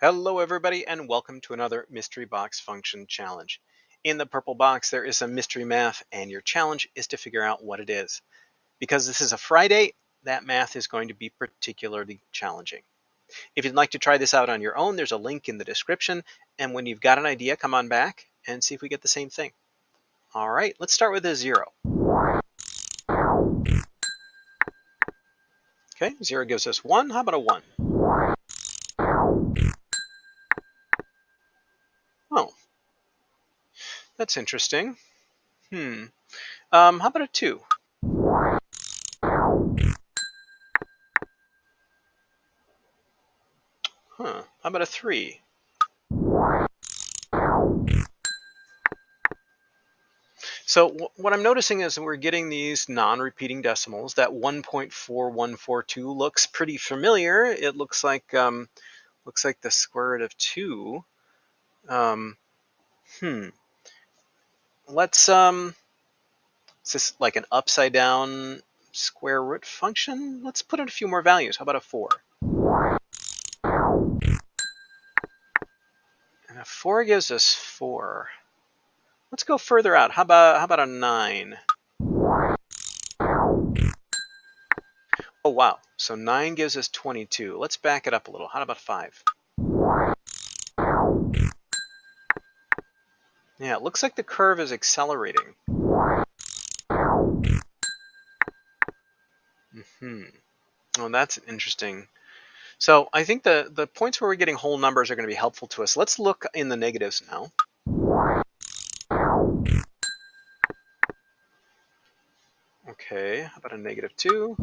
Hello everybody and welcome to another mystery box function challenge. In the purple box there is some mystery math and your challenge is to figure out what it is. Because this is a Friday, that math is going to be particularly challenging. If you'd like to try this out on your own, there's a link in the description, and when you've got an idea, come on back and see if we get the same thing. All right, let's start with a 0. Okay, 0 gives us 1. How about a 1? Oh, that's interesting. How about a 2? How about a 3? So what I'm noticing is we're getting these non-repeating decimals. That 1.4142 looks pretty familiar. It looks like the square root of 2. Let's is this like an upside down square root function? Let's put in a few more values. How about a 4? And a 4 gives us 4. Let's go further out. How about a 9? Oh wow, so 9 gives us 22. Let's back it up a little. How about 5? Yeah, it looks like the curve is accelerating. Oh, that's interesting. So I think the points where we're getting whole numbers are going to be helpful to us. Let's look in the negatives now. Okay, how about a -2?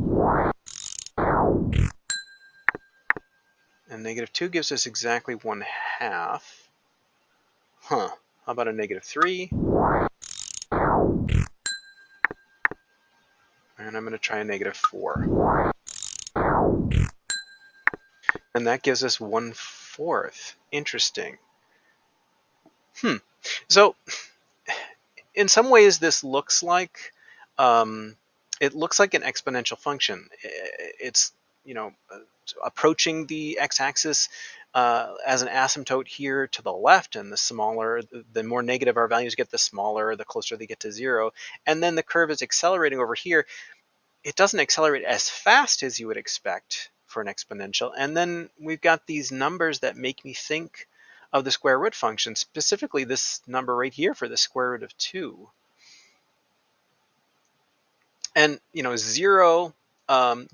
And -2 gives us exactly 1/2. How about a -3? And I'm going to try a -4. And that gives us 1/4. Interesting. So in some ways this looks like it looks like an exponential function. It's approaching the x-axis as an asymptote here to the left, and the more negative our values get, the smaller, the closer they get to 0. And then the curve is accelerating over here. It doesn't accelerate as fast as you would expect for an exponential. And then we've got these numbers that make me think of the square root function, specifically this number right here for the square root of 2. And 0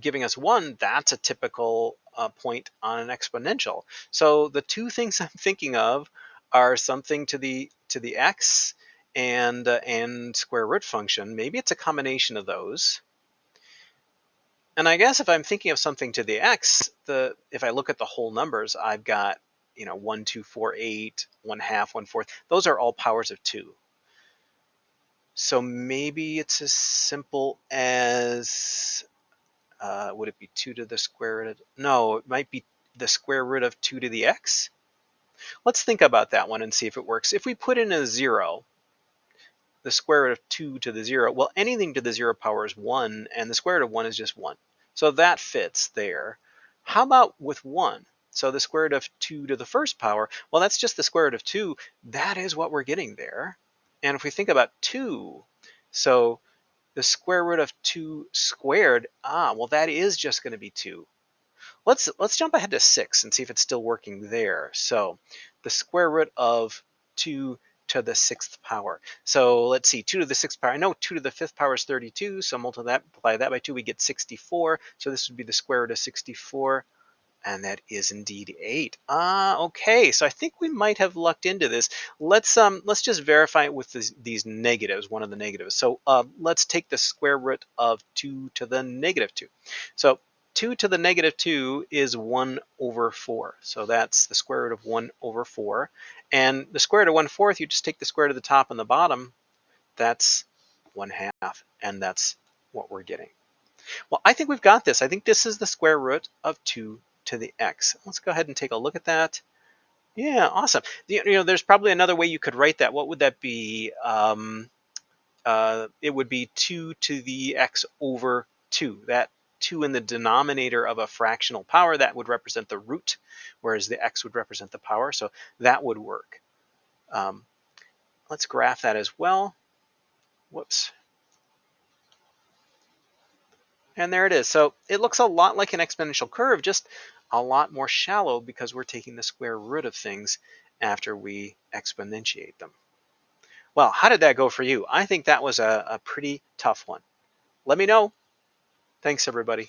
giving us 1, that's a typical point on an exponential. So the two things I'm thinking of are something to the x and square root function. Maybe it's a combination of those. And I guess if I'm thinking of something to the x, if I look at the whole numbers, I've got 1, 2, 4, 8, 1/2, 1/4. Those are all powers of 2. So maybe it's as simple as, would it be 2 to the square root of, no, it might be the square root of 2 to the x. Let's think about that one and see if it works. If we put in a 0, the square root of 2 to the 0, well, anything to the 0 power is 1, and the square root of 1 is just 1. So that fits there. How about with 1? So the square root of 2 to the first power, well, that's just the square root of 2. That is what we're getting there. And if we think about 2, so the square root of 2 squared, well, that is just going to be 2. Let's jump ahead to 6 and see if it's still working there. So the square root of 2 to the 6th power. So let's see, 2 to the 6th power. I know 2 to the 5th power is 32, so multiply that by 2, we get 64. So this would be the square root of 64. And that is indeed 8. Okay, so I think we might have lucked into this. Let's just verify it with these negatives, one of the negatives. So let's take the square root of 2 to the -2. So 2 to the -2 is 1/4. So that's the square root of 1/4. And the square root of 1/4, you just take the square root of the top and the bottom. That's 1/2, and that's what we're getting. Well, I think we've got this. I think this is the square root of 2 to the x. Let's go ahead and take a look at that. Yeah, awesome. There's probably another way you could write that. What would that be? It would be 2 to the x over 2. 2 in the denominator of a fractional power, that would represent the root, whereas the x would represent the power. So that would work. Let's graph that as well. Whoops. And there it is. So it looks a lot like an exponential curve, just a lot more shallow because we're taking the square root of things after we exponentiate them. Well, how did that go for you? I think that was a pretty tough one. Let me know. Thanks, everybody.